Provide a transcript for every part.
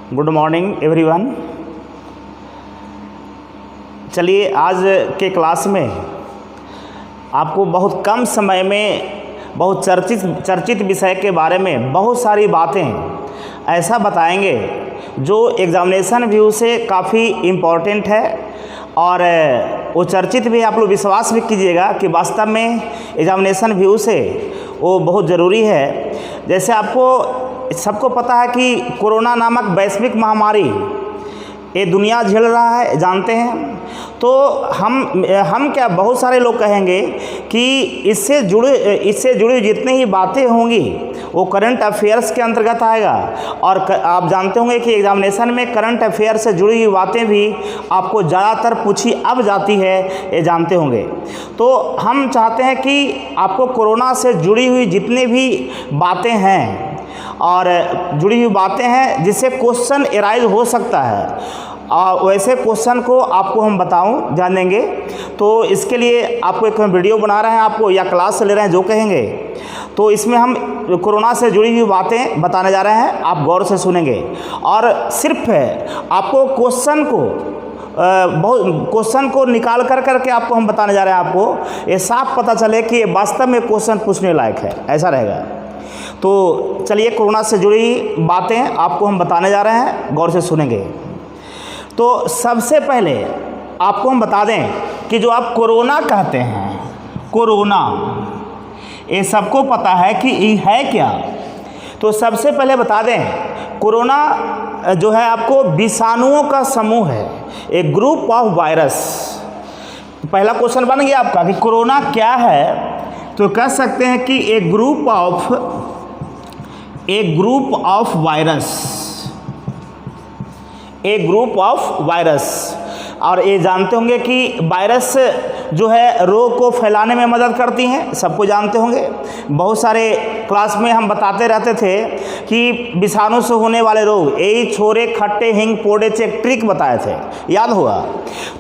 Good morning everyone. चलिए आज के क्लास में आपको बहुत कम समय में बहुत चर्चित विषय के बारे में बहुत सारी बातें ऐसा बताएंगे जो एग्ज़ामिनेशन व्यू से काफ़ी इम्पॉर्टेंट है और वो चर्चित भी, आप लोग विश्वास भी कीजिएगा कि वास्तव में एग्ज़ामिनेशन व्यू से वो बहुत ज़रूरी है। जैसे आपको सबको पता है कि कोरोना नामक वैश्विक महामारी ये दुनिया झेल रहा है, जानते हैं। तो हम क्या, बहुत सारे लोग कहेंगे कि इससे जुड़ी जितनी ही बातें होंगी वो करंट अफेयर्स के अंतर्गत आएगा। और आप जानते होंगे कि एग्जामिनेशन में करंट अफेयर से जुड़ी हुई बातें भी आपको ज़्यादातर पूछी अब जाती है, ये जानते होंगे। तो हम चाहते हैं कि आपको कोरोना से जुड़ी हुई जितनी भी बातें हैं और जुड़ी हुई बातें हैं जिससे क्वेश्चन एराइज हो सकता है, वैसे क्वेश्चन को आपको हम बताऊं, जानेंगे। तो इसके लिए आपको एक वीडियो बना रहे हैं आपको या क्लास ले रहे हैं जो कहेंगे। तो इसमें हम कोरोना से जुड़ी हुई बातें बताने जा रहे हैं, आप गौर से सुनेंगे। और सिर्फ आपको क्वेश्चन को निकाल करके आपको हम बताने जा रहे हैं, आपको ये साफ पता चले कि ये वास्तव में क्वेश्चन पूछने लायक है, ऐसा रहेगा। तो चलिए कोरोना से जुड़ी बातें आपको हम बताने जा रहे हैं, गौर से सुनेंगे। तो सबसे पहले आपको हम बता दें कि जो आप कोरोना कहते हैं, कोरोना ये सबको पता है कि ये है क्या। तो सबसे पहले बता दें, कोरोना जो है आपको विषाणुओं का समूह है, एक ग्रुप ऑफ वायरस। पहला क्वेश्चन बन गया आपका कि कोरोना क्या है। तो कह सकते हैं कि एक ग्रुप ऑफ वायरस। और ये जानते होंगे कि वायरस जो है रोग को फैलाने में मदद करती हैं, सबको जानते होंगे। बहुत सारे क्लास में हम बताते रहते थे कि विषाणु से होने वाले रोग, यही छोरे खट्टे हिंग पोड़े चेक ट्रिक बताए थे, याद होगा।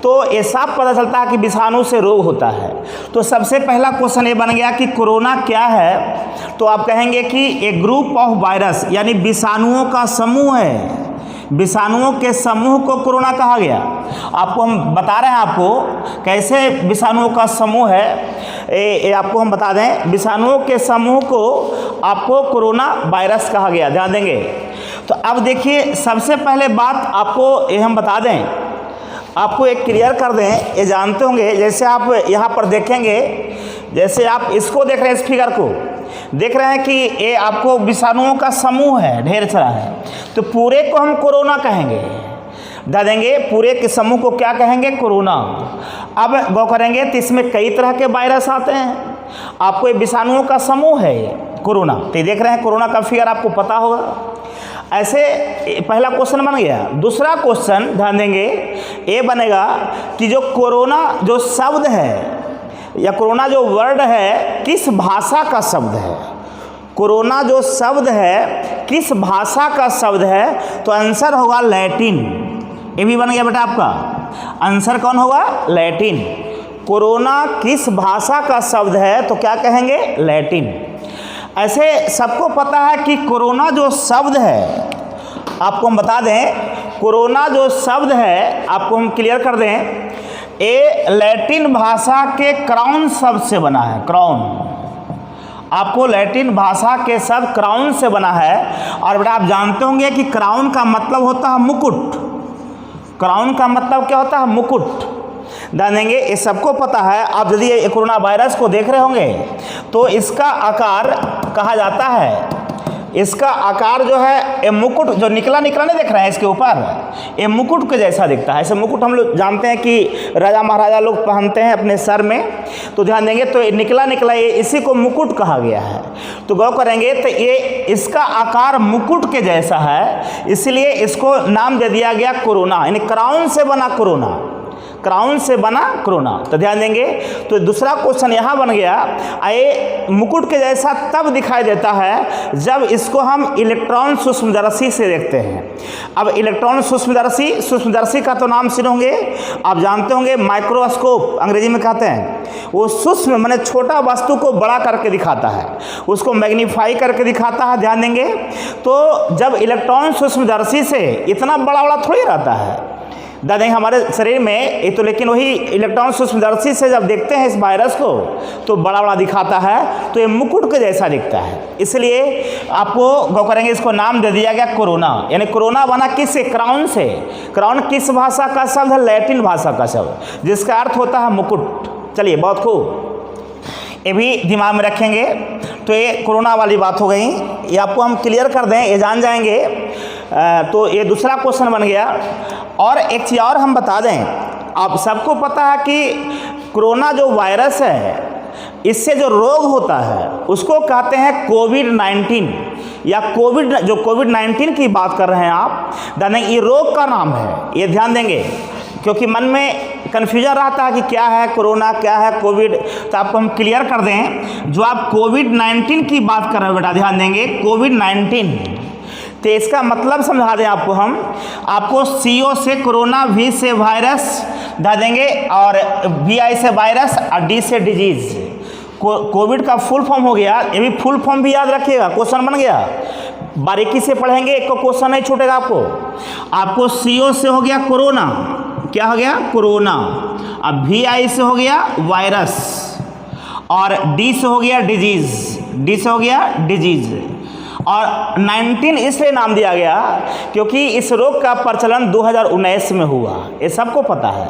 तो ये साफ पता चलता है कि विषाणु से रोग होता है। तो सबसे पहला क्वेश्चन ये बन गया कि कोरोना क्या है। तो आप कहेंगे कि एक ग्रुप ऑफ वायरस यानी विषाणुओं का समूह है। विषाणुओं के समूह को कोरोना कहा गया। आपको हम बता रहे हैं आपको कैसे विषाणुओं का समूह है, आपको हम बता दें। विषाणुओं के समूह को आपको कोरोना वायरस कहा गया, ध्यान देंगे। तो अब देखिए, सबसे पहले बात आपको ये हम बता दें, आपको एक क्लियर कर दें। ये जानते होंगे, जैसे आप यहाँ पर देखेंगे, जैसे आप इसको देख रहे हैं, इस फिगर को देख रहे हैं कि ये आपको विषाणुओं का समूह है, ढेर सारा है। तो पूरे को हम कोरोना कहेंगे, बता देंगे। पूरे के समूह को क्या कहेंगे? कोरोना। अब गौर करेंगे तो इसमें कई तरह के वायरस आते हैं। आपको ये विषाणुओं का समूह है कोरोना। तो देख रहे हैं कोरोना का फिगर आपको पता होगा। ऐसे पहला क्वेश्चन बन गया। दूसरा क्वेश्चन ध्यान देंगे, ये बनेगा कि जो कोरोना जो शब्द है या कोरोना जो वर्ड है किस भाषा का शब्द है। कोरोना जो शब्द है किस भाषा का शब्द है। तो आंसर होगा लैटिन। ये भी बन गया बेटा आपका आंसर, कौन होगा? लैटिन। कोरोना किस भाषा का शब्द है तो क्या कहेंगे? लैटिन। ऐसे सबको पता है कि कोरोना जो शब्द है, आपको हम बता दें, कोरोना जो शब्द है आपको हम क्लियर कर दें, ये लैटिन भाषा के क्राउन शब्द से बना है। क्राउन, आपको लैटिन भाषा के शब्द क्राउन से बना है। और बेटा आप जानते होंगे कि क्राउन का मतलब होता है मुकुट। क्राउन का मतलब क्या होता है? मुकुट। जानेंगे, ये सबको पता है। आप यदि ये कोरोना वायरस को देख रहे होंगे तो इसका आकार कहा जाता है, इसका आकार जो है ये मुकुट जो निकला नहीं देख रहे हैं इसके ऊपर, ये मुकुट के जैसा दिखता है। ऐसे मुकुट हम लोग जानते हैं कि राजा महाराजा लोग पहनते हैं अपने सर में। तो ध्यान देंगे, तो ये निकला ये इसी को मुकुट कहा गया है। तो गौर करेंगे तो ये इसका आकार मुकुट के जैसा है, इसलिए इसको नाम दे दिया गया कोरोना, यानी क्राउन से बना कोरोना। क्राउन से बना कोरोना। तो ध्यान देंगे। तो दूसरा क्वेश्चन यहाँ बन गया, ये मुकुट के जैसा तब दिखाई देता है जब इसको हम इलेक्ट्रॉन सूक्ष्मदर्शी से देखते हैं। अब इलेक्ट्रॉन सूक्ष्मदर्शी का तो नाम सुने होंगे, आप जानते होंगे, माइक्रोस्कोप अंग्रेजी में कहते हैं। वो सूक्ष्म माने छोटा वस्तु को बड़ा करके दिखाता है, उसको मैग्नीफाई करके दिखाता है। ध्यान देंगे। तो जब इलेक्ट्रॉन सूक्ष्मदर्शी से इतना बड़ा बड़ा थोड़ी रहता है, देखेंगे हमारे शरीर में ये तो, लेकिन वही इलेक्ट्रॉन सूक्ष्मदर्शी से जब देखते हैं इस वायरस को तो बड़ा बड़ा दिखाता है, तो ये मुकुट के जैसा दिखता है। इसलिए आपको गौर करेंगे, इसको नाम दे दिया गया कोरोना। यानी कोरोना बना किससे? क्राउन से। क्राउन किस भाषा का शब्द है? लैटिन भाषा का शब्द, जिसका अर्थ होता है मुकुट। चलिए, बहुत खूब, ये भी दिमाग में रखेंगे। तो ये कोरोना वाली बात हो गई, ये आपको हम क्लियर कर दें, ये जान जाएंगे। तो ये दूसरा क्वेश्चन बन गया। और एक चीज़ और हम बता दें, आप सबको पता है कि कोरोना जो वायरस है, इससे जो रोग होता है उसको कहते हैं कोविड-19 या कोविड-19 की बात कर रहे हैं आप, जाने ये रोग का नाम है। ये ध्यान देंगे, क्योंकि मन में कन्फ्यूजन रहता है कि क्या है कोरोना, क्या है कोविड। तो आपको हम क्लियर कर दें, जो आप कोविड-19 की बात कर रहे हो बेटा, ध्यान देंगे, कोविड-19, तो इसका मतलब समझा दें आपको हम। आपको CO से कोरोना, V से वायरस धा देंगे, और VI से वायरस, और D से डिजीज। कोविड का फुल फॉर्म हो गया, ये भी फुल फॉर्म भी याद रखिएगा, क्वेश्चन बन गया, बारीकी से पढ़ेंगे, एक को क्वेश्चन नहीं छूटेगा आपको। CO से हो गया कोरोना, क्या हो गया? कोरोना। अब VI से हो गया वायरस, और D से हो गया डिजीज, और 19 इसलिए नाम दिया गया क्योंकि इस रोग का प्रचलन 2019 में हुआ। ये सबको पता है,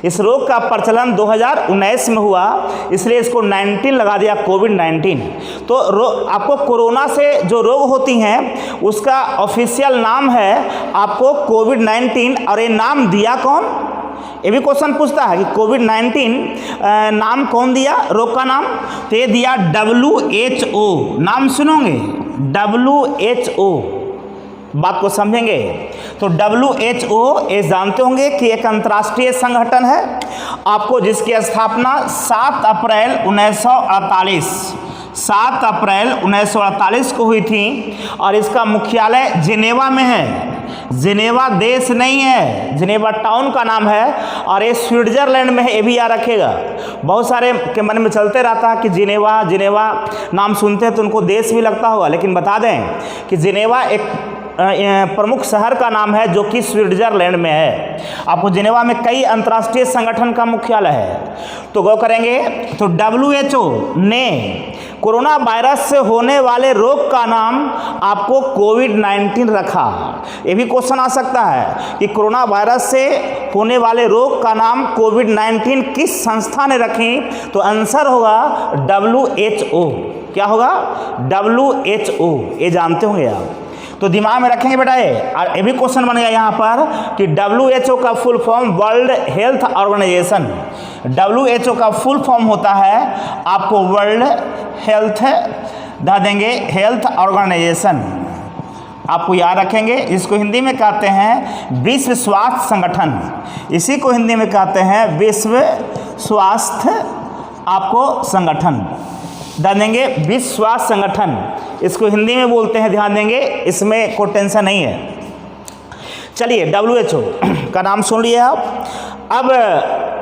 इस रोग का प्रचलन 2019 में हुआ, इसलिए इसको 19 लगा दिया, कोविड-19। तो आपको कोरोना से जो रोग होती हैं उसका ऑफिशियल नाम है आपको कोविड-19। और ये नाम दिया कौन? ये भी क्वेश्चन पूछता है कि कोविड-19 नाम कौन दिया, रोग का नाम? तो ये दिया WHO। नाम सुनोगे, WHO, बात को समझेंगे। तो WHO ये जानते होंगे कि एक अंतर्राष्ट्रीय संगठन है आपको, जिसकी स्थापना 7 अप्रैल 1948 को हुई थी, और इसका मुख्यालय जिनेवा में है। जिनेवा देश नहीं है, जिनेवा टाउन का नाम है, और ये स्विट्जरलैंड में है। ये भी याद रखेगा, बहुत सारे के मन में चलते रहता है कि जिनेवा नाम सुनते हैं तो उनको देश भी लगता होगा, लेकिन बता दें कि जिनेवा एक प्रमुख शहर का नाम है जो कि स्विट्जरलैंड में है। आपको जिनेवा में कई अंतर्राष्ट्रीय संगठन का मुख्यालय है। तो गौर करेंगे, तो WHO ने कोरोना वायरस से होने वाले रोग का नाम आपको कोविड-19 रखा। ये भी क्वेश्चन आ सकता है कि कोरोना वायरस से होने वाले रोग का नाम कोविड-19 किस संस्था ने रखी? तो आंसर होगा WHO। क्या होगा? WHO। ये जानते होंगे आप, तो दिमाग में रखेंगे बेटा ये। और ये भी क्वेश्चन बन गया यहाँ पर कि WHO का full form world health organisation. WHO का फुल फॉर्म होता है आपको वर्ल्ड हेल्थ, धा देंगे, हेल्थ ऑर्गेनाइजेशन। आपको याद रखेंगे, इसको हिंदी में कहते हैं विश्व स्वास्थ्य संगठन। इसी को हिंदी में कहते हैं विश्व स्वास्थ्य आपको संगठन, ध्यान देंगे, विश्व स्वास्थ्य संगठन इसको हिंदी में बोलते हैं। ध्यान देंगे, इसमें कोई टेंशन नहीं है। चलिए, WHO का नाम सुन लिया आप। अब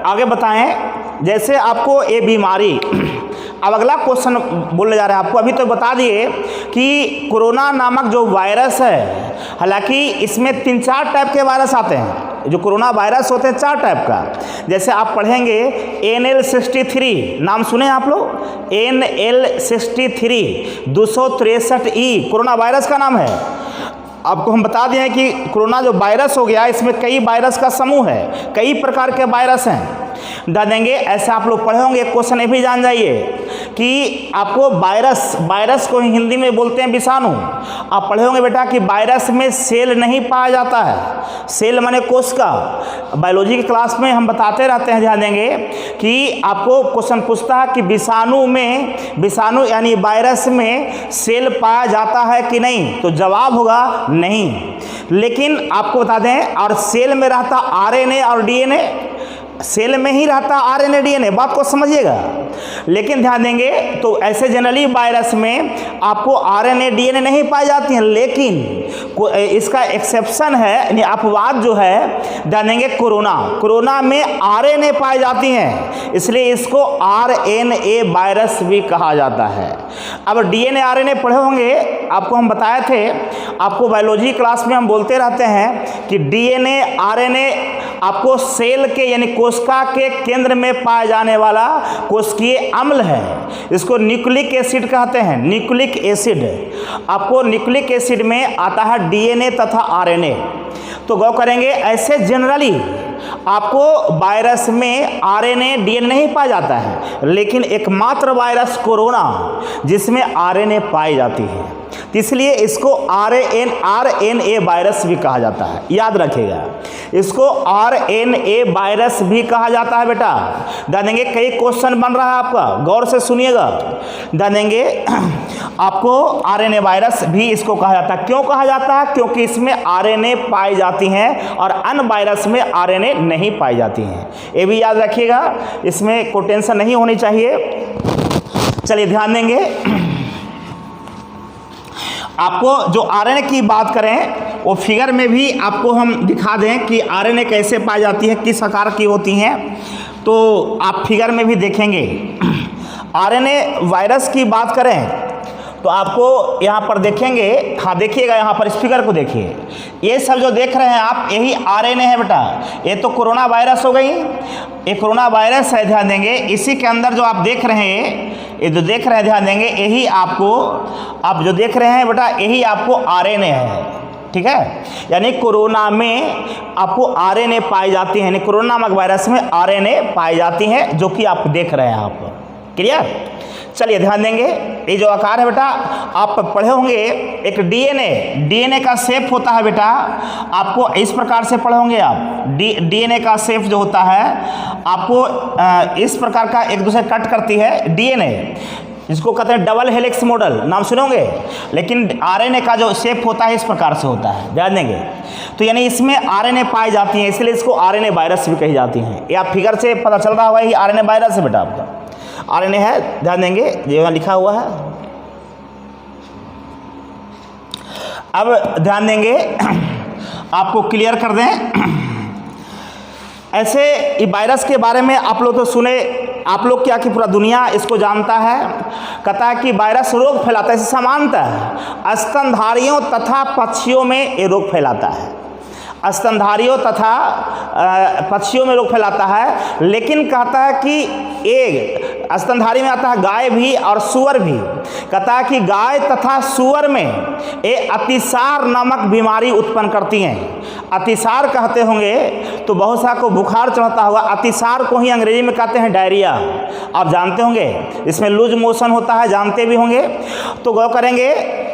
आगे बताएं, जैसे आपको ये बीमारी, अब अगला क्वेश्चन बोलने जा रहे हैं आपको। अभी तो बता दिए कि कोरोना नामक जो वायरस है, हालांकि इसमें 3-4 टाइप के वायरस आते हैं। जो कोरोना वायरस होते हैं 4 टाइप का, जैसे आप पढ़ेंगे NL63, नाम सुने आप लोग? NL63 263E कोरोना वायरस का नाम है। आपको हम बता दें कि कोरोना जो वायरस हो गया, इसमें कई वायरस का समूह है, कई प्रकार के वायरस हैं, बता देंगे। ऐसे आप लोग पढ़े होंगे, क्वेश्चन ये भी जान जाइए कि आपको वायरस को हिंदी में बोलते हैं विषाणु। आप पढ़े होंगे बेटा कि वायरस में सेल नहीं पाया जाता है, सेल माने कोशिका। बायोलॉजी की क्लास में हम बताते रहते हैं, ध्यान देंगे कि आपको क्वेश्चन पूछता है कि विषाणु यानी वायरस में सेल पाया जाता है कि नहीं, तो जवाब होगा नहीं। लेकिन आपको बता दें, और सेल में रहता RNA और DNA, सेल में ही रहता आरएनए डीएनए, बात को समझिएगा। लेकिन ध्यान देंगे तो ऐसे जनरली वायरस में आपको आरएनए डीएनए नहीं पाई जाती हैं, लेकिन इसका एक्सेप्शन है, यानी अपवाद जो है, ध्यान देंगे कोरोना में आरएनए पाई जाती हैं, इसलिए इसको आरएनए वायरस भी कहा जाता है। अब डीएनए आरएनए पढ़े होंगे, आपको हम बताए थे, आपको बायोलॉजी क्लास में हम बोलते रहते हैं कि डीएनए आरएनए आपको सेल के यानी कोशिका के केंद्र में पाए जाने वाला कोशिकीय अम्ल है, इसको न्यूक्लिक एसिड कहते हैं। न्यूक्लिक एसिड, आपको न्यूक्लिक एसिड में आता है डीएनए तथा आरएनए। तो गौर करेंगे ऐसे जनरली आपको वायरस में आरएनए डीएनए नहीं पाया जाता है, लेकिन एकमात्र वायरस कोरोना जिसमें आरएनए पाई जाती है, इसलिए इसको आरएनए वायरस भी कहा जाता है। याद रखिएगा, इसको आरएनए वायरस भी कहा जाता है बेटा। ध्यान देंगे कई क्वेश्चन बन रहा है आपका, गौर से सुनिएगा। ध्यान देंगे आपको आरएनए वायरस भी इसको कहा जाता है। क्यों कहा जाता है? क्योंकि इसमें आरएनए पाई जाती हैं और अन्य वायरस में आरएनए नहीं पाई जाती हैं। ये भी याद रखिएगा, इसमें कोई टेंशन नहीं होनी चाहिए। चलिए ध्यान देंगे, आपको जो आरएनए की बात करें वो फिगर में भी आपको हम दिखा दें कि आरएनए कैसे पाई जाती है, किस आकार की होती हैं, तो आप फिगर में भी देखेंगे। आरएनए वायरस की बात करें तो आपको यहाँ पर देखेंगे, हाँ देखिएगा, यहाँ पर इस फिगर को देखिए, ये सब जो देख रहे हैं आप, यही आरएनए है बेटा। ये तो कोरोना वायरस हो गई, ये कोरोना वायरस है। ध्यान देंगे इसी के अंदर जो आप देख रहे हैं, ये जो देख रहे हैं, ध्यान देंगे यही आपको, आप जो देख रहे हैं बेटा, यही आपको आरएनए है, ठीक है। यानी कोरोना में आपको आरएनए पाई जाती है, यानी कोरोना नामक वायरस में आरएनए पाई जाती हैं, जो कि आप देख रहे हैं आप। क्लियर? चलिए ध्यान देंगे, ये जो आकार है बेटा, आप पढ़े होंगे एक डीएनए का शेप होता है बेटा, आपको इस प्रकार से पढ़े होंगे आप। डीएनए का शेप जो होता है आपको इस प्रकार का एक दूसरे कट करती है डीएनए, जिसको कहते हैं डबल हेलिक्स मॉडल, नाम सुने होंगे। लेकिन आरएनए का जो शेप होता है इस प्रकार से होता है, ध्यान देंगे। तो यानी इसमें आरएनए पाई जाती हैं, इसलिए इसको आरएनए वायरस भी कही जाती हैं। ये आप फिगर से पता चल रहा होगा, ये आरएनए वायरस है बेटा, आपका आरएनए है। ध्यान देंगे जो यहाँ लिखा हुआ है। अब ध्यान देंगे आपको क्लियर कर दें, ऐसे ये वायरस के बारे में आप लोग तो सुने, आप लोग क्या कि पूरा दुनिया इसको जानता है, कहता है कि वायरस रोग फैलाता है। इसे समानतः स्तनधारियों तथा पक्षियों में ये रोग फैलाता है, स्तनधारियों तथा पक्षियों में रोग फैलाता है। लेकिन कहता है कि एक स्तनधारी में आता है गाय भी और सूअर भी, कहता है कि गाय तथा सूअर में ये अतिसार नामक बीमारी उत्पन्न करती हैं। अतिसार कहते होंगे तो बहुत सा को बुखार चढ़ता होगा, अतिसार को ही अंग्रेजी में कहते हैं डायरिया, आप जानते होंगे। इसमें लूज मोशन होता है, जानते भी होंगे। तो गौर करेंगे,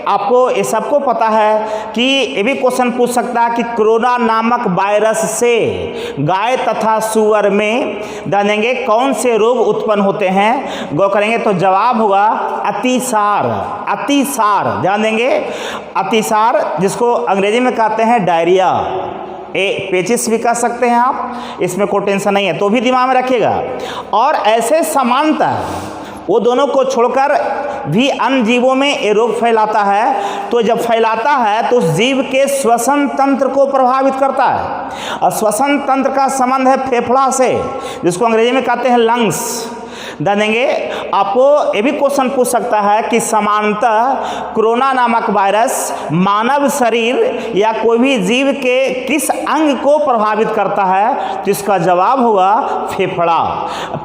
आपको ये सबको पता है कि ये भी क्वेश्चन पूछ सकता है कि कोरोना नामक वायरस से गाय तथा सूअर में जानेंगे कौन से रोग उत्पन्न होते हैं। गौर करेंगे तो जवाब होगा अतिसार। अतिसार ध्यान देंगे, अतिसार जिसको अंग्रेजी में कहते हैं डायरिया, ए पेचिस भी कह सकते हैं आप, इसमें कोई टेंशन नहीं है, तो भी दिमाग में रखिएगा। और ऐसे समानता वो दोनों को छोड़कर भी अन्य जीवों में ये रोग फैलाता है। तो जब फैलाता है तो उस जीव के श्वसन तंत्र को प्रभावित करता है, और श्वसन तंत्र का संबंध है फेफड़ा से, जिसको अंग्रेजी में कहते हैं लंग्स। जानेंगे आपको ये भी क्वेश्चन पूछ सकता है कि समानतः कोरोना नामक वायरस मानव शरीर या कोई भी जीव के किस अंग को प्रभावित करता है, तो इसका जवाब होगा फेफड़ा।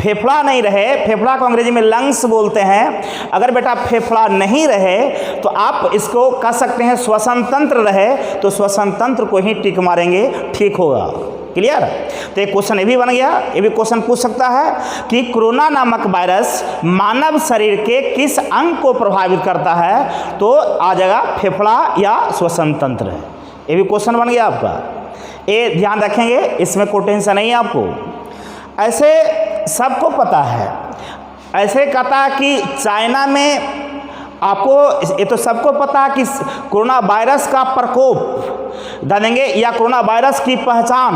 फेफड़ा नहीं रहे, फेफड़ा को अंग्रेजी में लंग्स बोलते हैं। अगर बेटा फेफड़ा नहीं रहे तो आप इसको कह सकते हैं श्वसन तंत्र रहे, तो श्वसन तंत्र को ही टिक मारेंगे, ठीक होगा। क्लियर? तो एक क्वेश्चन ये भी बन गया। ये भी क्वेश्चन पूछ सकता है कि कोरोना नामक वायरस मानव शरीर के किस अंग को प्रभावित करता है, तो आ जाएगा फेफड़ा या श्वसन तंत्र। ये भी क्वेश्चन बन गया आपका, ये ध्यान रखेंगे, इसमें कोई टेंशन नहीं है आपको। ऐसे सबको पता है, ऐसे कहता है कि चाइना में आपको ये तो सबको पता है कि कोरोना वायरस का प्रकोप जानेंगे या कोरोना वायरस की पहचान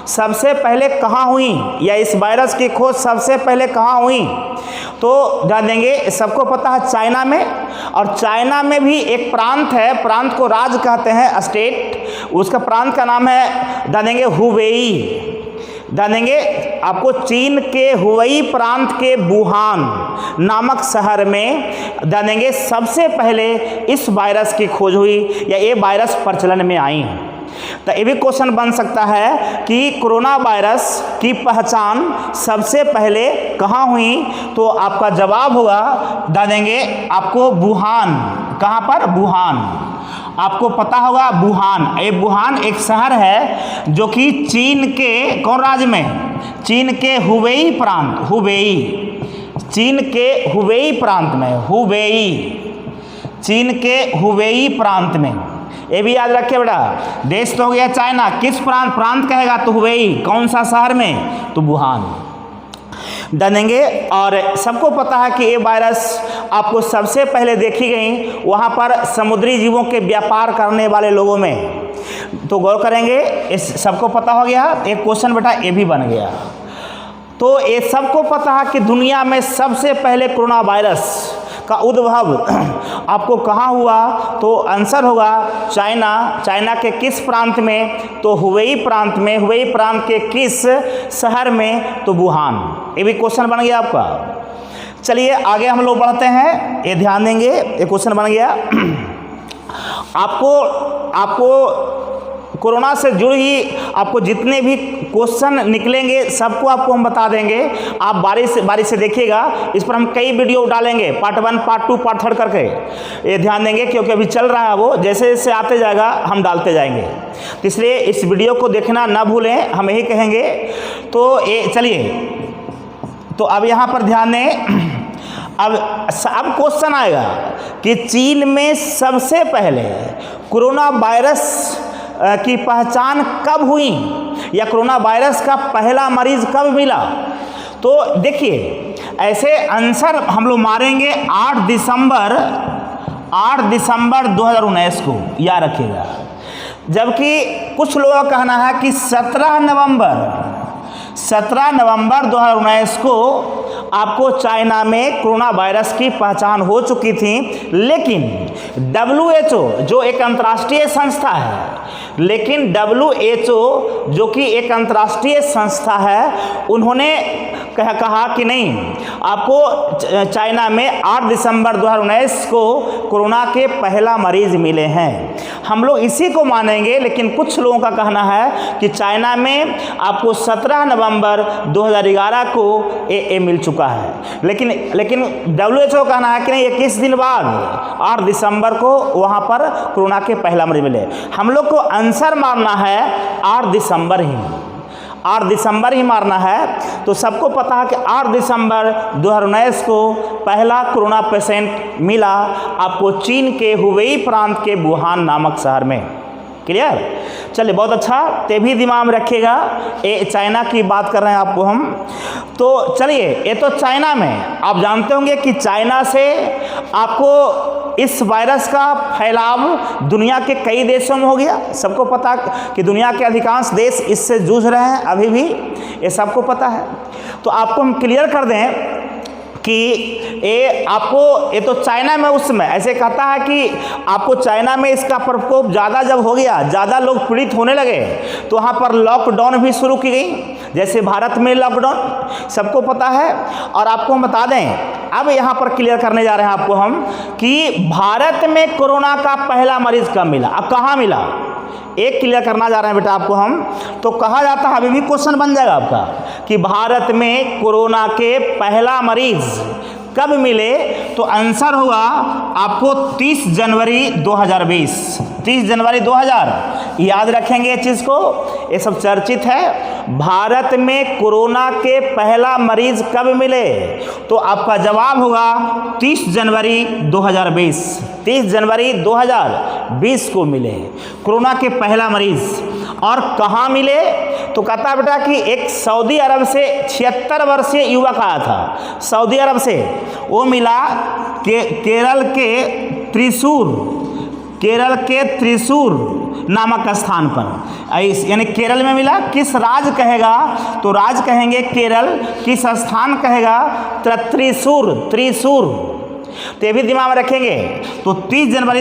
सबसे पहले कहाँ हुई, या इस वायरस की खोज सबसे पहले कहाँ हुई, तो ध्यान देंगे सबको पता है चाइना में। और चाइना में भी एक प्रांत है, प्रांत को राज्य कहते हैं, स्टेट, उसका प्रांत का नाम है ध्यान देंगे हुबेई। ध्यान देंगे आपको चीन के हुबेई प्रांत के वुहान नामक शहर में ध्यान देंगे सबसे पहले इस वायरस की खोज हुई, या ये वायरस प्रचलन में आई। तो ये भी क्वेश्चन बन सकता है कि कोरोना वायरस की पहचान सबसे पहले कहाँ हुई, तो आपका जवाब होगा ध्यान देंगे आपको वुहान। कहाँ पर? वुहान। आपको पता होगा वुहान, ये वुहान एक शहर है जो कि चीन के कौन राज्य में? चीन के हुबेई प्रांत, हुबेई, चीन के हुबेई प्रांत में, हुबेई, चीन के हुबेई प्रांत में। ये भी याद रखिए बेटा, देश तो हो गया चाइना, किस प्रांत, प्रांत कहेगा तो हुबेई, कौन सा शहर में? तो वुहान। जानेंगे। और सबको पता है कि ये वायरस आपको सबसे पहले देखी गई वहाँ पर समुद्री जीवों के व्यापार करने वाले लोगों में। तो गौर करेंगे, इस सबको पता हो गया। एक क्वेश्चन बेटा ये भी बन गया। तो ये सबको पता है कि दुनिया में सबसे पहले कोरोना वायरस का उद्भव आपको कहाँ हुआ, तो आंसर होगा चाइना। चाइना के किस प्रांत में? तो हुबेई प्रांत में। हुबेई प्रांत के किस शहर में? तो वुहान। ये भी क्वेश्चन बन गया आपका। चलिए आगे हम लोग बढ़ते हैं, ये ध्यान देंगे, ये क्वेश्चन बन गया। आपको कोरोना से जुड़ी आपको जितने भी क्वेश्चन निकलेंगे सबको आपको हम बता देंगे। आप बारी से देखिएगा, इस पर हम कई वीडियो डालेंगे, पार्ट 1, पार्ट 2, पार्ट 3 करके। ये ध्यान देंगे क्योंकि अभी चल रहा है वो, जैसे जैसे आते जाएगा हम डालते जाएंगे, तो इसलिए इस वीडियो को देखना ना भूलें, हम यही कहेंगे। तो ये चलिए, तो अब यहाँ पर ध्यान दें। अब क्वेश्चन आएगा कि चीन में सबसे पहले कोरोना वायरस की पहचान कब हुई, या कोरोना वायरस का पहला मरीज कब मिला। तो देखिए ऐसे आंसर हम लोग मारेंगे 8 दिसंबर 2019 को, याद रखिएगा। जबकि कुछ लोगों का कहना है कि 17 नवंबर 2019 को आपको चाइना में कोरोना वायरस की पहचान हो चुकी थी। लेकिन WHO जो एक अंतर्राष्ट्रीय संस्था है, लेकिन WHO जो कि एक अंतर्राष्ट्रीय संस्था है, उन्होंने कहा कि नहीं, आपको चाइना में 8 दिसंबर 2019 को कोरोना के पहला मरीज मिले हैं। हम लोग इसी को मानेंगे, लेकिन कुछ लोगों का कहना है कि चाइना में आपको 17 नवंबर 2011 को ये मिल चुका है। लेकिन WHO कहना है कि नहीं, 21 दिन बाद 8 दिसंबर को वहाँ पर कोरोना के पहला मरीज मिले। हम लोग को आंसर मारना है 8 दिसंबर ही मारना है। तो सबको पता है कि 8 दिसंबर 2019 को पहला कोरोना पेशेंट मिला आपको चीन के हुबेई प्रांत के वुहान नामक शहर में। क्लियर? चलिए बहुत अच्छा, ते भी दिमाग में रखिएगा। ये चाइना की बात कर रहे हैं आपको हम। तो चलिए, ये तो चाइना में आप जानते होंगे कि चाइना से आपको इस वायरस का फैलाव दुनिया के कई देशों में हो गया। सबको पता कि दुनिया के अधिकांश देश इससे जूझ रहे हैं अभी भी, ये सबको पता है। तो आपको हम क्लियर कर दें कि ये तो चाइना में उस समय ऐसे कहता है कि आपको चाइना में इसका प्रकोप ज़्यादा जब हो गया, ज़्यादा लोग पीड़ित होने लगे, तो वहाँ पर लॉकडाउन भी शुरू की गई, जैसे भारत में लॉकडाउन सबको पता है। और आपको हम बता दें, अब यहाँ पर क्लियर करने जा रहे हैं आपको हम कि भारत में कोरोना का पहला मरीज कब मिला, अब कहाँ मिला, एक क्लियर करना जा रहे हैं बेटा आपको हम। तो कहा जाता है, अभी भी क्वेश्चन बन जाएगा आपका, कि भारत में कोरोना के पहला मरीज कब मिले। तो आंसर होगा आपको 30 जनवरी 2020। 30 जनवरी 2000, याद रखेंगे इस चीज़ को, ये सब चर्चित है। भारत में कोरोना के पहला मरीज कब मिले, तो आपका जवाब होगा 30 जनवरी 2020। 30 जनवरी 2020 को मिले कोरोना के पहला मरीज। और कहाँ मिले, तो कहता है बेटा कि एक सऊदी अरब से 76 वर्षीय युवक आया था, सऊदी अरब से, वो मिला केरल के त्रिशूर नामक स्थान पर। यानी केरल में मिला, किस राज्य कहेगा तो राज्य कहेंगे केरल, किस स्थान कहेगा त्रिशूर, त्रिशूर। तो ये भी दिमाग में रखेंगे। तो 30 जनवरी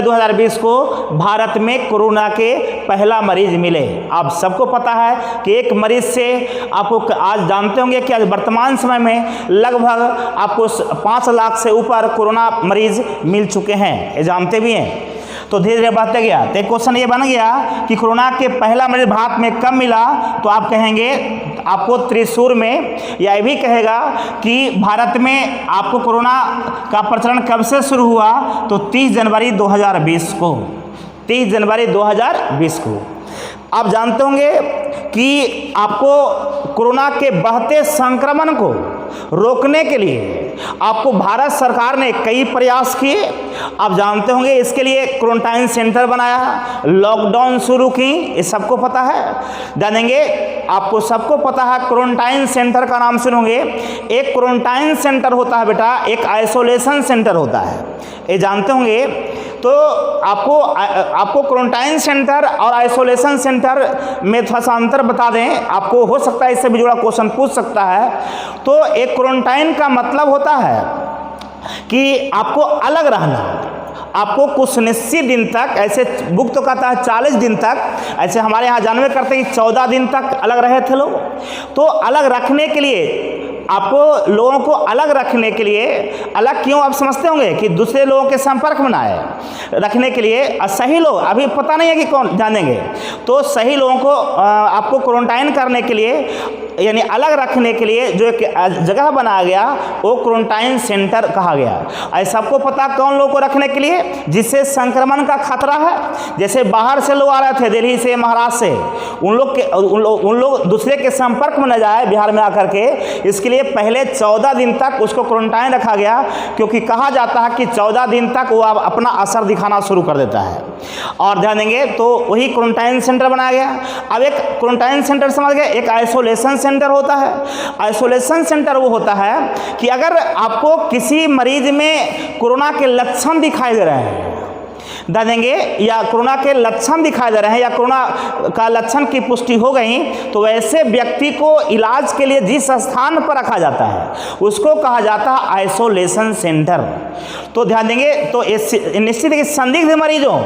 2020 को भारत में कोरोना के पहला मरीज मिले। आप सबको पता है कि एक मरीज से आपको आज जानते होंगे कि आज वर्तमान समय में लगभग आपको 5 लाख से ऊपर कोरोना मरीज मिल चुके हैं, ये जानते भी हैं। तो धीरे धीरे बढ़ते गया। तो एक क्वेश्चन ये बन गया कि कोरोना के पहला मरीज भारत में कब मिला, तो आप कहेंगे आपको त्रिशूर में, या ये भी कहेगा कि भारत में आपको कोरोना का प्रचलन कब से शुरू हुआ, तो 30 जनवरी 2020 को, 30 जनवरी 2020 को। आप जानते होंगे कि आपको कोरोना के बढ़ते संक्रमण को रोकने के लिए आपको भारत सरकार ने कई प्रयास किए। आप जानते होंगे इसके लिए क्वारंटाइन सेंटर बनाया, लॉकडाउन शुरू की, ये सबको पता है, जानेंगे। आपको सबको पता है क्वारंटाइन सेंटर का नाम सुनोगे। एक क्वारंटाइन सेंटर होता है बेटा, एक आइसोलेशन सेंटर होता है, ये जानते होंगे। तो आपको क्वारंटाइन सेंटर और आइसोलेशन सेंटर में थोड़ा सा अंतर बता दें, आपको हो सकता है इससे भी जुड़ा क्वेश्चन पूछ सकता है। तो एक क्वारंटाइन का मतलब होता है कि आपको अलग रहना, आपको कुछ निश्चित दिन तक, ऐसे बुक तो कहता है 40 दिन तक, ऐसे हमारे यहाँ जानवे करते हैं कि 14 दिन तक अलग रहे थे लोग। तो अलग रखने के लिए, आपको लोगों को अलग रखने के लिए, अलग क्यों आप समझते होंगे कि दूसरे लोगों के संपर्क में ना आए, रखने के लिए सही लोग, अभी पता नहीं है कि कौन, जानेंगे। तो सही लोगों को आपको क्वारंटाइन करने के लिए, यानी अलग रखने के लिए जो एक जगह बनाया गया वो क्वारंटाइन सेंटर कहा गया। ऐसा सबको पता कौन लोगों को रखने के लिए, जिससे संक्रमण का खतरा है। जैसे बाहर से लोग आ रहे थे, दिल्ली से, महाराष्ट्र से, उन लोग दूसरे के संपर्क में न जाए बिहार में आकर के, इसके लिए पहले 14 दिन तक उसको क्वारंटाइन रखा गया, क्योंकि कहा जाता है कि 14 दिन तक वो अपना असर दिखाना शुरू कर देता है। और ध्यान देंगे तो वही क्वारंटाइन सेंटर बनाया गया। अब एक क्वारंटाइन सेंटर समझ गए, एक आइसोलेशन सेंटर होता है। आइसोलेशन सेंटर वो होता है कि अगर आपको किसी मरीज में कोरोना के लक्षण दिखाई दे रहे हैं, देंगे, या कोरोना के लक्षण दिखाई दे रहे हैं, या कोरोना का लक्षण की पुष्टि हो गई, तो वैसे व्यक्ति को इलाज के लिए जिस स्थान पर रखा जाता है उसको कहा जाता है आइसोलेशन सेंटर। तो ध्यान देंगे, तो निश्चित है कि संदिग्ध मरीजों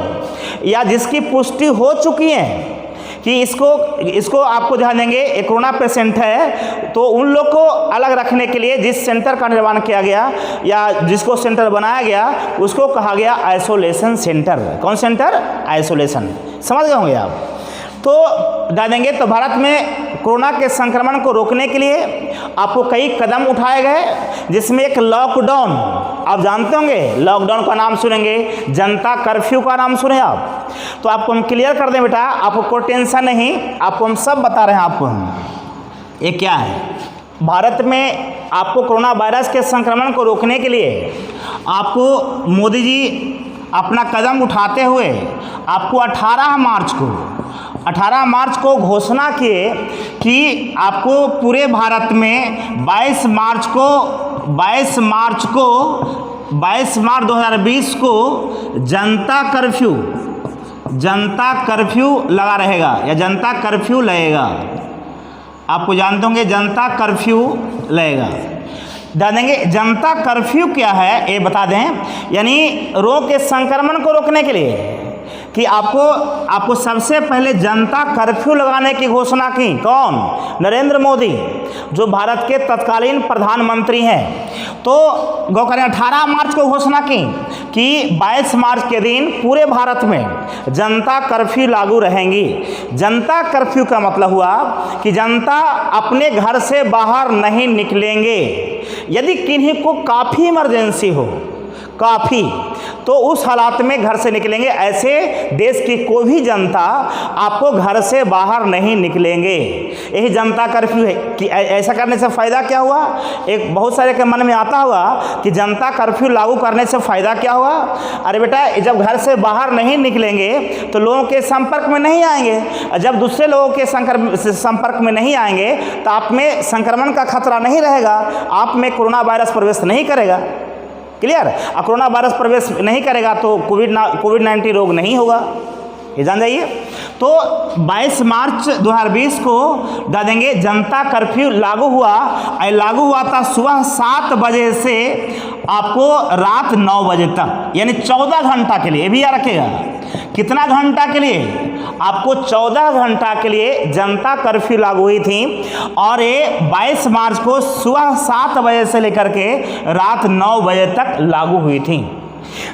या जिसकी पुष्टि हो चुकी है कि इसको आपको ध्यान देंगे, एक कोरोना पेशेंट है, तो उन लोग को अलग रखने के लिए जिस सेंटर का निर्माण किया गया या जिसको सेंटर बनाया गया उसको कहा गया आइसोलेशन सेंटर। कौन सेंटर? आइसोलेशन। समझ गए होंगे आप। तो ध्यान देंगे, तो भारत में कोरोना के संक्रमण को रोकने के लिए आपको कई कदम उठाए गए, जिसमें एक लॉकडाउन, आप जानते होंगे लॉकडाउन का नाम सुनेंगे, जनता कर्फ्यू का नाम सुने आप। तो आपको हम क्लियर कर दें बेटा, आपको कोई टेंशन नहीं, आपको हम सब बता रहे हैं आपको हम। ये क्या है, भारत में आपको कोरोना वायरस के संक्रमण को रोकने के लिए आपको मोदी जी अपना कदम उठाते हुए आपको 18 मार्च को घोषणा किए कि आपको पूरे भारत में 22 मार्च 2020 को जनता कर्फ्यू लगा रहेगा, या जनता कर्फ्यू लगेगा। आपको जानते होंगे जनता कर्फ्यू लगेगा। जानेंगे जनता कर्फ्यू क्या है ये बता दें, यानी रोग के संक्रमण को रोकने के लिए कि आपको सबसे पहले जनता कर्फ्यू लगाने की घोषणा की कौन? नरेंद्र मोदी, जो भारत के तत्कालीन प्रधानमंत्री हैं। तो गौ करें 18 मार्च को घोषणा की कि 22 मार्च के दिन पूरे भारत में जनता कर्फ्यू लागू रहेंगी। जनता कर्फ्यू का मतलब हुआ कि जनता अपने घर से बाहर नहीं निकलेंगे, यदि किन्हीं को काफ़ी इमरजेंसी हो, काफ़ी, तो उस हालात में घर से निकलेंगे। ऐसे देश की कोई भी जनता आपको घर से बाहर नहीं निकलेंगे। यही जनता कर्फ्यू है। कि ऐसा करने से फ़ायदा क्या हुआ? एक बहुत सारे के मन में आता होगा कि जनता कर्फ्यू लागू करने से फ़ायदा क्या हुआ? अरे बेटा, जब घर से बाहर नहीं निकलेंगे तो लोगों के संपर्क में नहीं आएंगे, और जब दूसरे लोगों के संपर्क में नहीं आएंगे तो आप में संक्रमण का खतरा नहीं रहेगा, आप में कोरोना वायरस प्रवेश नहीं करेगा। क्लियर। और कोरोना वायरस प्रवेश नहीं करेगा तो कोविड-19 रोग नहीं होगा, ये जान जाइए। तो 22 मार्च 2020 को बता देंगे जनता कर्फ्यू लागू हुआ। लागू हुआ था सुबह 7 बजे से आपको रात 9 बजे तक, यानी 14 घंटा के लिए। ये भी याद रखेगा, कितना घंटा के लिए? आपको 14 घंटा के लिए जनता कर्फ्यू लागू हुई थी। और ये 22 मार्च को सुबह 7 बजे से लेकर के रात 9 बजे तक लागू हुई थी।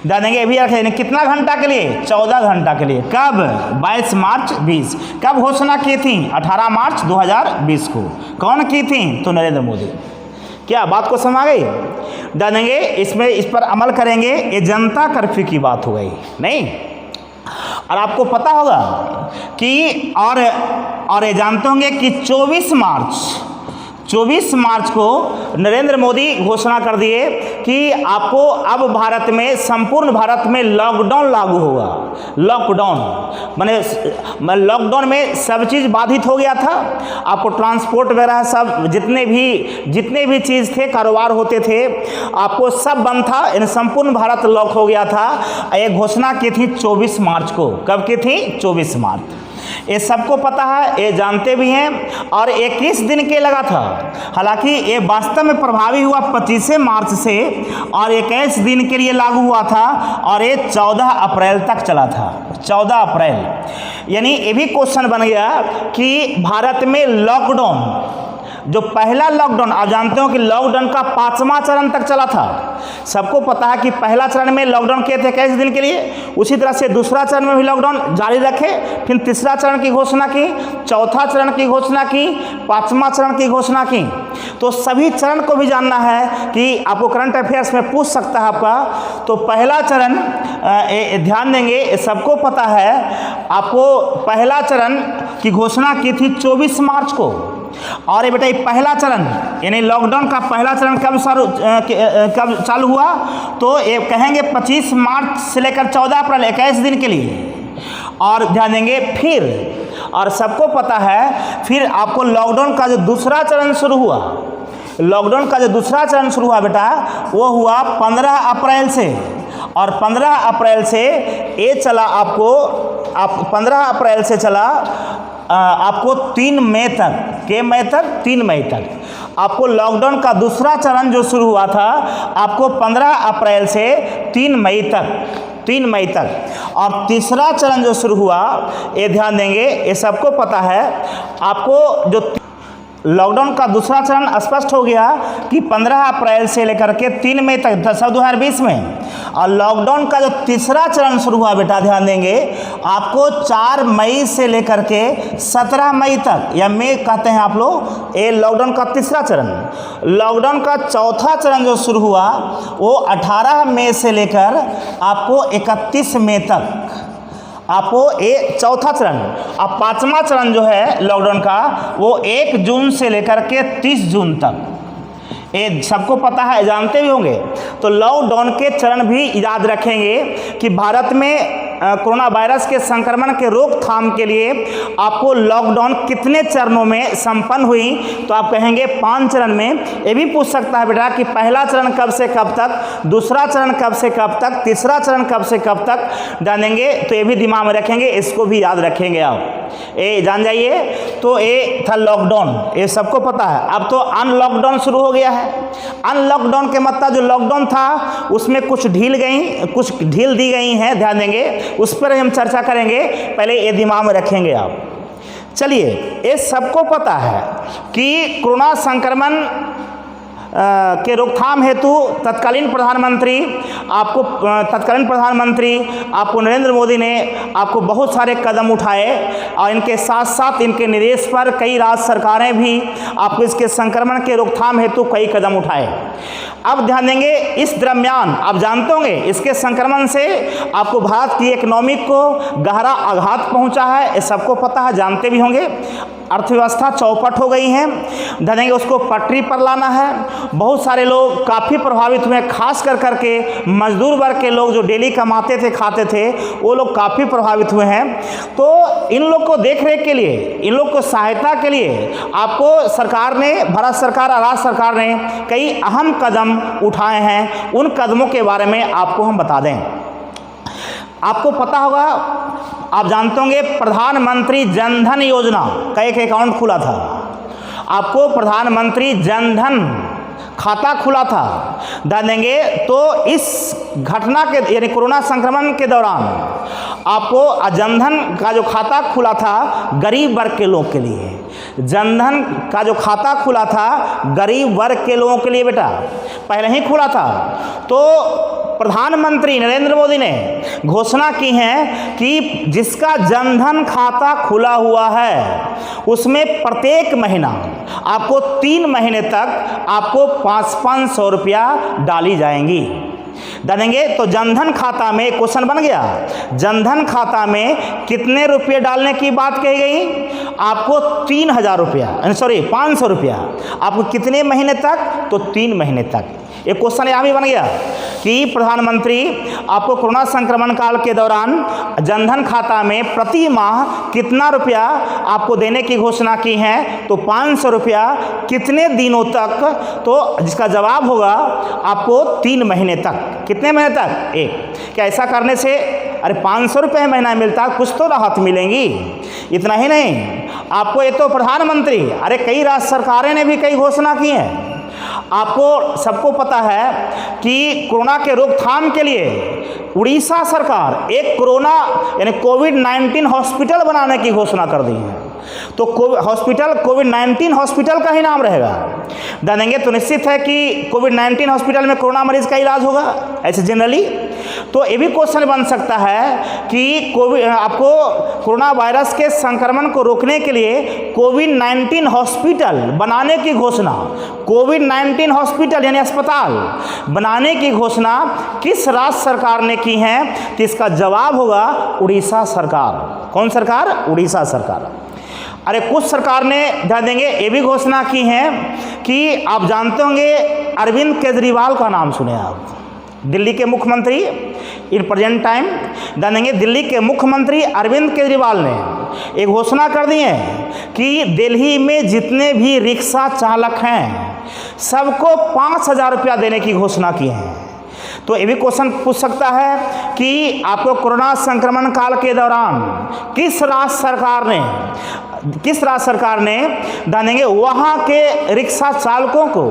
बता देंगे अभी रखें कितना घंटा के लिए? 14 घंटा के लिए। कब? 22 मार्च 20। कब घोषणा की थी? 18 मार्च 2020 को। कौन की थी? तो नरेंद्र मोदी। क्या बात को समझ आ गई? बता देंगे इसमें इस पर अमल करेंगे। ये जनता कर्फ्यू की बात हो गई नहीं। और आपको पता होगा कि और ये जानते होंगे कि 24 मार्च को नरेंद्र मोदी घोषणा कर दिए कि आपको अब भारत में, संपूर्ण भारत में लॉकडाउन लागू होगा। लॉकडाउन माने लॉकडाउन में सब चीज़ बाधित हो गया था। आपको ट्रांसपोर्ट वगैरह सब जितने भी चीज़ थे, कारोबार होते थे, आपको सब बंद था। इन संपूर्ण भारत लॉक हो गया था। ये घोषणा की थी 24 मार्च को। कब की थी? 24 मार्च। ये सबको पता है, ये जानते भी हैं। और 21 दिन के लगा था। हालांकि ये वास्तव में प्रभावी हुआ 25 मार्च से और 21 दिन के लिए लागू हुआ था। और ये 14 अप्रैल तक चला था। 14 अप्रैल। यानी ये भी क्वेश्चन बन गया कि भारत में लॉकडाउन, जो पहला लॉकडाउन, आप जानते हो कि लॉकडाउन का 5वां चरण तक चला था। सबको पता है कि पहला चरण में लॉकडाउन किए थे 21 दिन के लिए। उसी तरह से दूसरा चरण में भी लॉकडाउन जारी रखे। फिर तीसरा चरण की घोषणा की, चौथा चरण की घोषणा की, 5वां चरण की घोषणा की। तो सभी चरण को भी जानना है कि आपको करंट अफेयर्स में पूछ सकता है आपका। तो पहला चरण ध्यान देंगे, सबको पता है। आपको पहला चरण की घोषणा की थी 24 मार्च को। और ये बेटा ये पहला चरण, यानी लॉकडाउन का पहला चरण कब चालू हुआ? तो ये कहेंगे 25 मार्च से लेकर 14 अप्रैल, 21 दिन के लिए। और ध्यान देंगे फिर, और सबको पता है, फिर आपको लॉकडाउन का जो दूसरा चरण शुरू हुआ, लॉकडाउन का जो दूसरा चरण शुरू हुआ बेटा, वो हुआ 15 अप्रैल से। और 15 अप्रैल से ये चला आपको 15 अप्रैल से चला आपको 3 मई तक। के मई तक? 3 मई तक। आपको लॉकडाउन का दूसरा चरण जो शुरू हुआ था आपको 15 अप्रैल से 3 मई तक। 3 मई तक। और तीसरा चरण जो शुरू हुआ, ये ध्यान देंगे, ये सबको पता है। आपको जो लॉकडाउन का दूसरा चरण स्पष्ट हो गया कि 15 अप्रैल से लेकर के 3 मई तक 2020 में। और लॉकडाउन का जो तीसरा चरण शुरू हुआ बेटा, ध्यान देंगे, आपको 4 मई से लेकर के 17 मई तक, या मई कहते हैं आप लोग, ये लॉकडाउन का तीसरा चरण। लॉकडाउन का चौथा चरण जो शुरू हुआ वो 18 मई से लेकर आपको 31 मई तक। आपको ये चौथा चरण। अब 5वां चरण जो है लॉकडाउन का, वो 1 जून से लेकर के 30 जून तक। ये सबको पता है, जानते भी होंगे। तो लॉकडाउन के चरण भी याद रखेंगे कि भारत में कोरोना वायरस के संक्रमण के रोकथाम के लिए आपको लॉकडाउन कितने चरणों में संपन्न हुई? तो आप कहेंगे 5 चरण में। ये भी पूछ सकता है बेटा कि पहला चरण कब से कब तक, दूसरा चरण कब से कब तक, तीसरा चरण कब से कब तक, जानेंगे। तो ये भी दिमाग में रखेंगे, इसको भी याद रखेंगे आप, ये जान जाइए। तो ये था लॉकडाउन, ये सबको पता है। अब तो अनलॉकडाउन शुरू हो गया है। अनलॉकडाउन के मतलब जो लॉकडाउन था उसमें कुछ ढील दी गई हैं, ध्यान देंगे, उस पर हम चर्चा करेंगे। पहले ये दिमाग में रखेंगे आप। चलिए, ये सबको पता है कि कोरोना संक्रमण के रोकथाम हेतु तत्कालीन प्रधानमंत्री आपको नरेंद्र मोदी ने आपको बहुत सारे कदम उठाए। और इनके साथ साथ इनके निर्देश पर कई राज्य सरकारें भी आपको इसके संक्रमण के रोकथाम हेतु कई कदम उठाए। अब ध्यान देंगे, इस दरमियान आप जानते होंगे इसके संक्रमण से आपको भारत की इकोनॉमी को गहरा आघात पहुंचा है। ये सबको पता है, जानते भी होंगे। अर्थव्यवस्था चौपट हो गई है, देंगे उसको पटरी पर लाना है। बहुत सारे लोग काफ़ी प्रभावित हुए, खास कर करके मजदूर वर्ग के लोग जो डेली कमाते थे खाते थे, वो लोग काफ़ी प्रभावित हुए हैं। तो इन लोग को देख रेख के लिए, इन लोग को सहायता के लिए आपको सरकार ने, भारत सरकार और राज्य सरकार ने कई अहम कदम उठाए हैं। उन कदमों के बारे में आपको हम बता दें। आपको पता होगा, आप जानते होंगे, प्रधानमंत्री जन धन योजना का एक अकाउंट खुला था। आपको प्रधानमंत्री जन धन खाता खुला था, देंगे। तो इस घटना के यानी कोरोना संक्रमण के दौरान आपको जनधन का जो खाता खुला था गरीब वर्ग के लोग के लिए, जनधन का जो खाता खुला था गरीब वर्ग के लोगों के लिए बेटा पहले ही खुला था। तो प्रधानमंत्री नरेंद्र मोदी ने घोषणा की है कि जिसका जनधन खाता खुला हुआ है उसमें प्रत्येक महीना आपको 3 महीने तक आपको 500 रुपया डाली जाएंगी, देंगे। तो जनधन खाता में क्वेश्चन बन गया, जनधन खाता में कितने रुपये डालने की बात कही गई? आपको 3000 रुपया, सॉरी 500 रुपया। आपको कितने महीने तक? तो 3 महीने तक। एक क्वेश्चन यहाँ भी बन गया कि प्रधानमंत्री आपको कोरोना संक्रमण काल के दौरान जनधन खाता में प्रति माह कितना रुपया आपको देने की घोषणा की है? तो 500 रुपया। कितने दिनों तक? तो जिसका जवाब होगा आपको 3 महीने तक। कितने महीने तक? 1। क्या ऐसा करने से अरे 500 रुपये महीना मिलता, कुछ तो राहत मिलेंगी। इतना ही नहीं, आपको ये तो प्रधानमंत्री, अरे कई राज्य सरकारें ने भी कई घोषणा की हैं। आपको सबको पता है कि कोरोना के रोकथाम के लिए उड़ीसा सरकार एक कोरोना यानी कोविड-19 हॉस्पिटल बनाने की घोषणा कर दी है। तो हॉस्पिटल कोविड-19 हॉस्पिटल का ही नाम रहेगा, देंगे। तो निश्चित है कि कोविड-19 हॉस्पिटल में कोरोना मरीज का इलाज होगा ऐसे जनरली। तो ये भी क्वेश्चन बन सकता है कि आपको कोरोना वायरस के संक्रमण को रोकने के लिए कोविड-19 हॉस्पिटल बनाने की घोषणा, कोविड-19 हॉस्पिटल यानी अस्पताल बनाने की घोषणा किस राज्य सरकार ने की है? तो इसका जवाब होगा उड़ीसा सरकार। कौन सरकार? उड़ीसा सरकार। अरे कुछ सरकार ने देंगे ये भी घोषणा की है कि आप जानते होंगे अरविंद केजरीवाल का नाम सुने आप, दिल्ली के मुख्यमंत्री इन प्रेजेंट टाइम, देंगे। दिल्ली के मुख्यमंत्री अरविंद केजरीवाल ने एक घोषणा कर दी है कि दिल्ली में जितने भी रिक्शा चालक हैं सबको 5000 रुपया देने की घोषणा की है। तो ये भी क्वेश्चन पूछ सकता है कि आपको कोरोना संक्रमण काल के दौरान किस राज्य सरकार ने देंगे वहाँ के रिक्शा चालकों को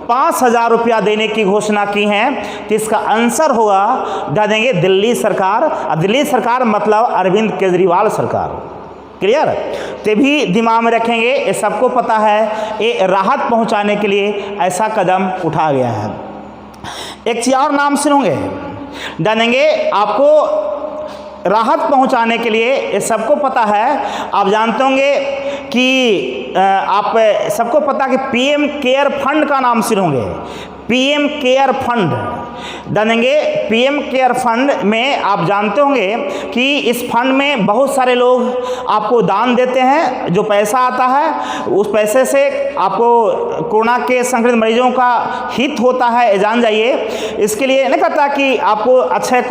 5000 रुपया देने की घोषणा की है? तो इसका आंसर होगा देंगे दिल्ली सरकार। और दिल्ली सरकार मतलब अरविंद केजरीवाल सरकार। क्लियर? ते भी दिमाग में रखेंगे, ये सबको पता है, ये राहत पहुँचाने के लिए ऐसा कदम उठाया गया है। एक चीज़ और नाम सुनोगे, देंगे आपको राहत पहुंचाने के लिए, ये सबको पता है, आप जानते होंगे कि आप सबको पता कि पीएम केयर फंड का नाम सुनोगे। पीएम केयर फंड, देंगे। पीएम केयर फंड में आप जानते होंगे कि इस फंड में बहुत सारे लोग आपको दान देते हैं। जो पैसा आता है उस पैसे से आपको कोरोना के संक्रमित मरीजों का हित होता है, ये जान जाइए। इसके लिए नहीं कहता कि आपको अक्षय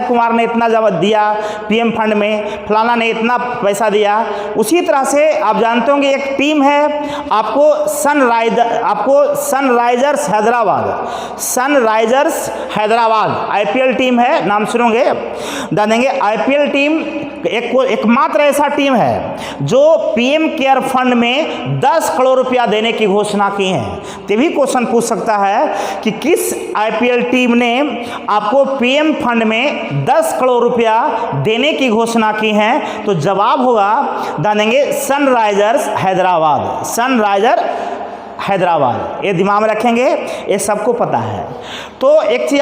कुमार ने इतना दिया पीएम फंड में, फलाना ने इतना पैसा दिया। उसी तरह से आप जानते होंगे एक टीम है आपको सनराइजर्स हैदराबाद आईपीएल टीम है, नाम सुनोगे, देंगे। आईपीएल टीम एकमात्र ऐसा टीम है जो पीएम केयर फंड में 10 करोड़ रुपया देने की घोषणा की है। तो भी क्वेश्चन पूछ सकता है कि किस आईपीएल टीम ने आपको पीएम फंड में 10 करोड़ रुपया देने की घोषणा की है? तो जवाब होगा देंगे सनराइजर्स हैदराबाद। सनराइजर हैदराबाद, ये दिमाग में रखेंगे, ये सबको पता है। तो एक चीज़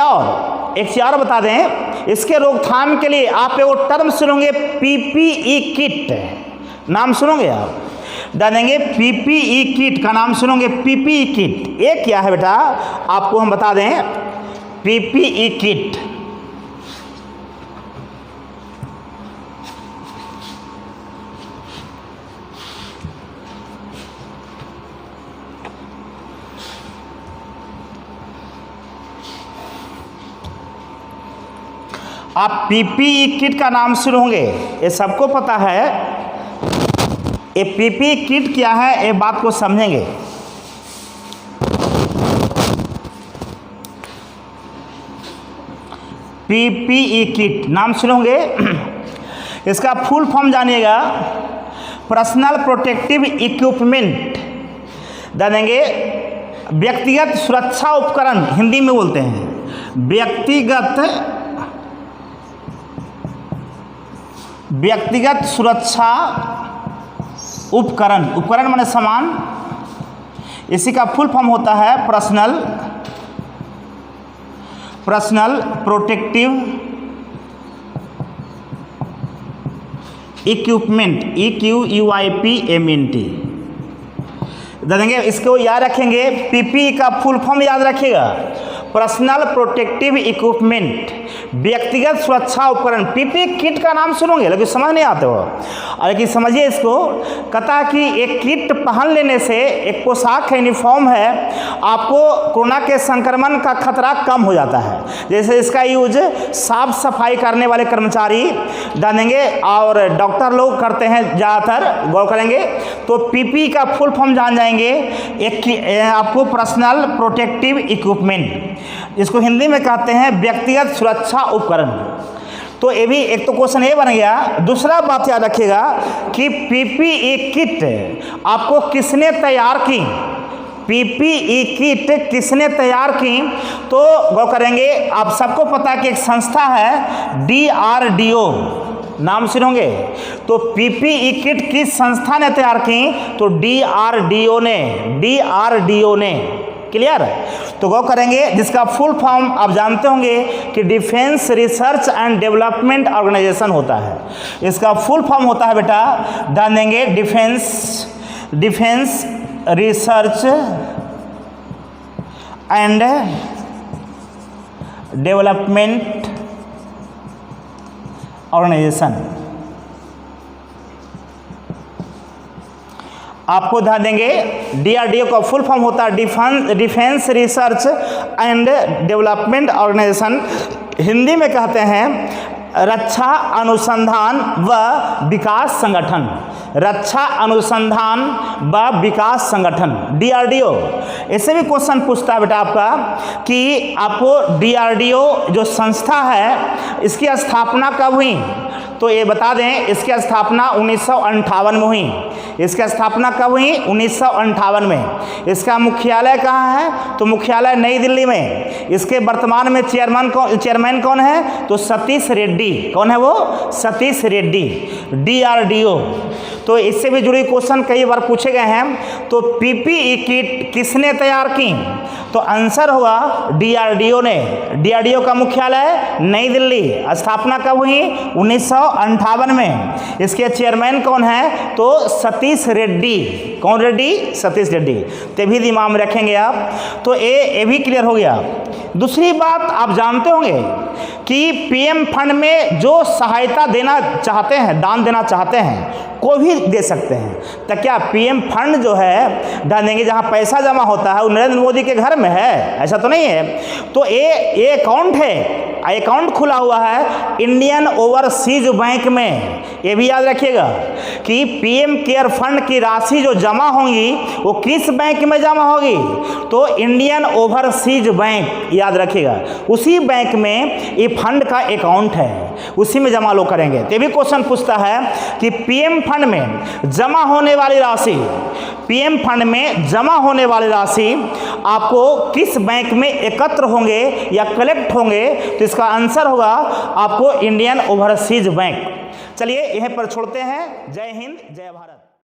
और बता दें, इसके रोकथाम के लिए आप वो टर्म सुनोगे पीपीई किट, नाम सुनोगे आप, देंगे। पीपीई किट का नाम सुनोगे, पीपीई किट। ये क्या है बेटा, आपको हम बता दें। पीपीई किट आप पीपीई किट का नाम सुने होंगे, ये सबको पता है। ये पीपीई किट क्या है, ये बात को समझेंगे। पीपीई किट नाम सुने होंगे, इसका फुल फॉर्म जानिएगा, पर्सनल प्रोटेक्टिव इक्विपमेंट, जानेंगे व्यक्तिगत सुरक्षा उपकरण, हिंदी में बोलते हैं व्यक्तिगत सुरक्षा उपकरण। उपकरण माने सामान, इसी का फुल फॉर्म होता है पर्सनल प्रोटेक्टिव इक्विपमेंट, EQUIPMENT। जानेंगे, इसको याद रखेंगे, पीपीई का फुल फॉर्म याद रखिएगा, पर्सनल प्रोटेक्टिव इक्विपमेंट, व्यक्तिगत सुरक्षा उपकरण। पीपीई किट का नाम सुनोगे लेकिन समझ नहीं आते हो, और लेकिन समझिए इसको, कहता कि एक किट पहन लेने से, एक पोशाक है, यूनिफॉर्म है, आपको कोरोना के संक्रमण का खतरा कम हो जाता है। जैसे इसका यूज साफ सफाई करने वाले कर्मचारी जानेंगे और डॉक्टर लोग करते हैं ज़्यादातर, गौर करेंगे। तो पीपीई का फुल फॉर्म जान जाएंगे, एक आपको पर्सनल प्रोटेक्टिव इक्विपमेंट, इसको हिंदी में कहते हैं व्यक्तिगत सुरक्षा उपकरण। तो ये भी एक तो क्वेश्चन ये बन गया। दूसरा बात याद रखिएगा कि पीपीई किट आपको किसने तैयार की, पीपीई किट किसने तैयार की, तो गौर करेंगे, आप सबको पता है कि एक संस्था है DRDO, नाम सुनोगे। तो पीपीई किट किस संस्था ने तैयार की, तो DRDO ने। क्लियर? तो गौर करेंगे, जिसका फुल फॉर्म आप जानते होंगे कि defence research and development organisation होता है। इसका फुल फॉर्म होता है बेटा, ध्यान देंगे, defence research and development organisation. आपको ध्यान देंगे, DRDO का फुल फॉर्म होता है defence research and development organisation. Hindi में कहते हैं रक्षा अनुसंधान व विकास संगठन, रक्षा अनुसंधान व विकास संगठन, DRDO। इससे भी क्वेश्चन पूछता है बेटा आपका कि आपको DRDO जो संस्था है, इसकी स्थापना कब हुई, तो ये बता दें, इसकी स्थापना 1958 में हुई। इसकी स्थापना कब हुई, 1958 में। इसका मुख्यालय कहाँ है, तो मुख्यालय नई दिल्ली में। इसके वर्तमान में चेयरमैन कौन है, तो सतीश रेड्डी। कौन है वो, सतीश रेड्डी, DRDO। तो इससे भी जुड़ी क्वेश्चन कई बार पूछे गए हैं। तो पीपीई किट किसने तैयार की, तो आंसर होगा DRDO ने। DRDO का मुख्यालय नई दिल्ली, स्थापना कब हुई, 1958 में। इसके चेयरमैन कौन है, तो सतीश रेड्डी। कौन रेड्डी, सतीश रेड्डी। ते भी दिमाग में रखेंगे आप। तो ये भी क्लियर हो गया। दूसरी बात आप जानते होंगे कि पीएम फंड में जो सहायता देना चाहते हैं, दान देना चाहते हैं, को भी दे सकते हैं। तो क्या पीएम फंड जो है ध्यान देंगे, जहाँ पैसा जमा होता है वो नरेंद्र मोदी के घर में है, ऐसा तो नहीं है। तो ये अकाउंट है, अकाउंट खुला हुआ है इंडियन ओवरसीज बैंक में। ये भी याद रखिएगा कि पीएम केयर फंड की राशि जो जमा होंगी वो किस बैंक में जमा होगी, तो इंडियन ओवरसीज बैंक, याद रखिएगा। उसी बैंक में ये फंड का अकाउंट है, उसी में जमा लोग करेंगे। तो भी क्वेश्चन पूछता है कि पीएम फंड में जमा होने वाली राशि, पीएम फंड में जमा होने वाली राशि आपको किस बैंक में एकत्र होंगे या कलेक्ट होंगे, तो इसका आंसर होगा आपको इंडियन ओवरसीज बैंक। चलिए यहीं पर छोड़ते हैं। जय हिंद, जय भारत।